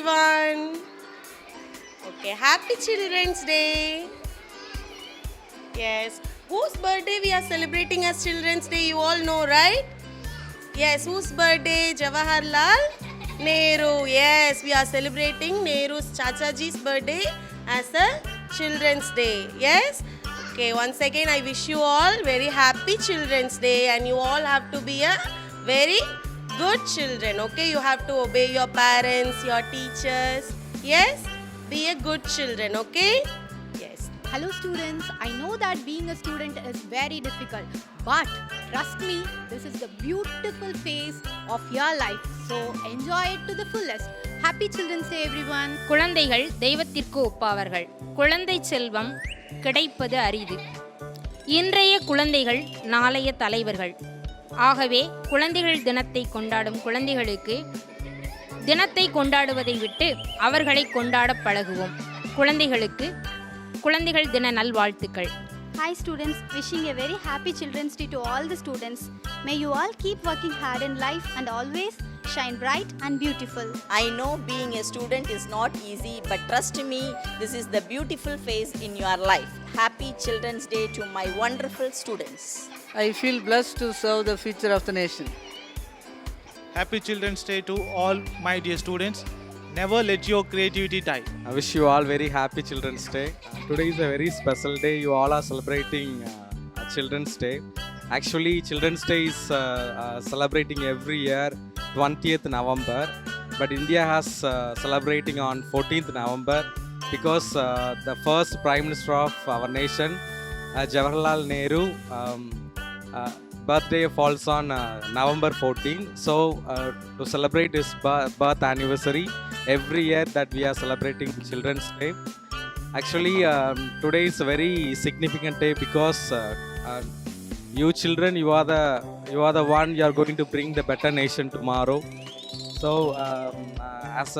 everyone. Okay, happy Children's Day. Yes, whose birthday we are celebrating as Children's Day, you all know, right? Yes, whose birthday? Jawaharlal Nehru. Yes, we are celebrating Nehru's Chachaji's birthday as a Children's Day. Yes? Okay, once again I wish you all very happy Children's Day, and you all have to be a very good children. Okay, you have to obey your parents, your teachers. Yes? Be a good children. Okay? Yes. Hello students, I know that being a student is very difficult, but trust me, this is the beautiful phase of your life. So enjoy it to the fullest. Happy Children's Day everyone. குழந்தைகள் தெய்வத்திற்கு ஒப்பாவார்கள். குழந்தை செல்வம் கிடைப்பது அரிது. இன்றைய குழந்தைகள் நாளைய தலைவர்கள். ஆகவே குழந்தைகள் தினத்தை கொண்டாடும் குழந்தைகளுக்கு தினத்தை கொண்டாடுவதை விட்டு அவர்களை கொண்டாட பழகுவோம். குழந்தைகள் தின நல்வாழ்த்துக்கள். Hi students, wishing a very happy Children's Day to all the students. May you all keep working hard in life and always shine bright and beautiful. I know being a student is not easy, but trust me, this is the beautiful phase in your life. Happy Children's Day to my wonderful students. I feel blessed to serve the future of the nation. Happy Children's Day to all my dear students. Never let your creativity die. I wish you all very happy Children's Day. Today is a very special day. You all are celebrating Children's Day. Actually, Children's Day is celebrating every year 20th November. But India has celebrating on 14th November because the first Prime Minister of our nation, Jawaharlal Nehru, birthday falls on November 14. So to celebrate his birth anniversary, every year that we are celebrating Children's Day. Actually, today is a very significant day because you children, you are the one you are going to bring the better nation tomorrow. So as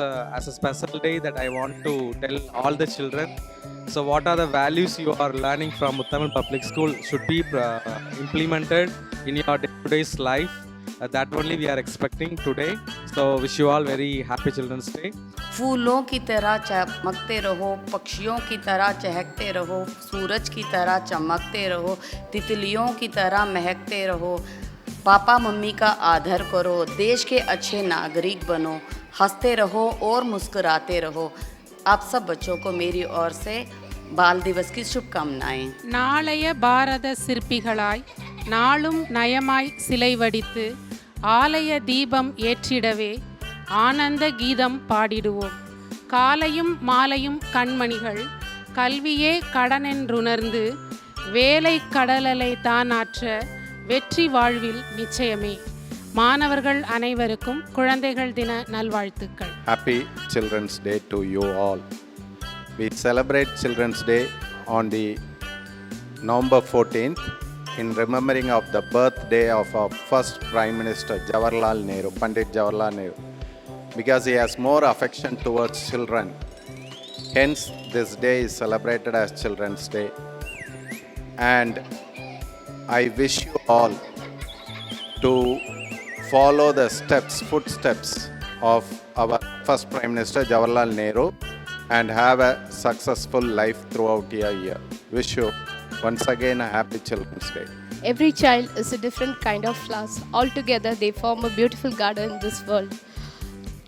a special day that I want to tell all the children, so what are the values you are learning from Muthamil Public School should be implemented in your day-to-day life. That only we are expecting today. So wish you all very happy Children's Day. फूलों की तरह चमकते रहो, पक्षियों की तरह चहकते रहो, सूरज की तरह चमकते रहो, तितलियों की तरह महकते रहो, पापा मम्मी का आदर करो, देश के अच्छे नागरिक बनो, हंसते रहो और मुस्कुराते रहो. आप सब बच्चों को मेरी ओर से बाल दिवस की शुभकामनाएं. நாளைய பாரத சிற்பிகளாய் நாளும் நயமாய் சிலை வடித்து ஆலய தீபம் ஏற்றிடவே ஆனந்த கீதம் பாடிடுவோம். காலையும் மாலையும் கண்மணிகள் கல்வியே கடனென்றுணர்ந்து வேலை கடலலை தானாற்ற வெற்றி வாழ்வில் நிச்சயமே. மாணவர்கள் அனைவருக்கும் குழந்தைகள் தின நல்வாழ்த்துக்கள். Happy Children's Day to you all. We celebrate Children's Day on the November 14th in remembering of the birthday of our first Prime Minister Jawaharlal Nehru, Pandit Jawaharlal Nehru, because he has more affection towards children. Hence, this day is celebrated as Children's Day. And I wish you all to follow the footsteps of our first Prime Minister Jawaharlal Nehru and have a successful life throughout your year. Wish you once again a happy Children's Day. Every child is a different kind of flowers. Altogether they form a beautiful garden in this world.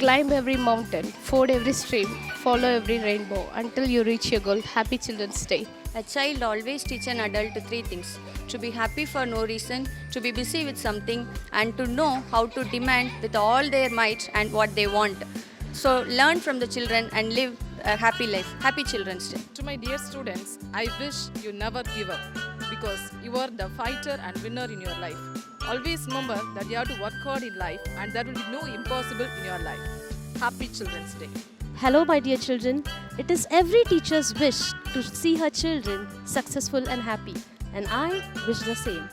Climb every mountain, ford every stream, follow every rainbow until you reach your goal. Happy Children's Day. A child always teach an adult three things: to be happy for no reason, to be busy with something, and to know how to demand with all their might and what they want. So learn from the children and live a happy life. Happy Children's Day. To my dear students, I wish you never give up because you are the fighter and winner in your life. Always remember that you have to work hard in life and there will be no impossible in your life. Happy Children's Day. Hello my dear children. It is every teacher's wish to see her children successful and happy, and I wish the same.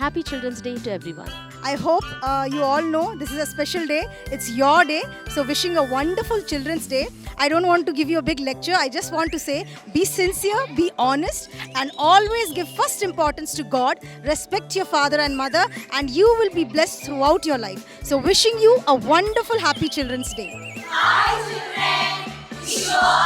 Happy Children's Day to everyone. I hope you all know this is a special day. It's your day. So wishing a wonderful Children's Day. I don't want to give you a big lecture. I just want to say be sincere, be honest, and always give first importance to God. Respect your father and mother, and you will be blessed throughout your life. So wishing you a wonderful happy Children's Day. Hi children, wish you all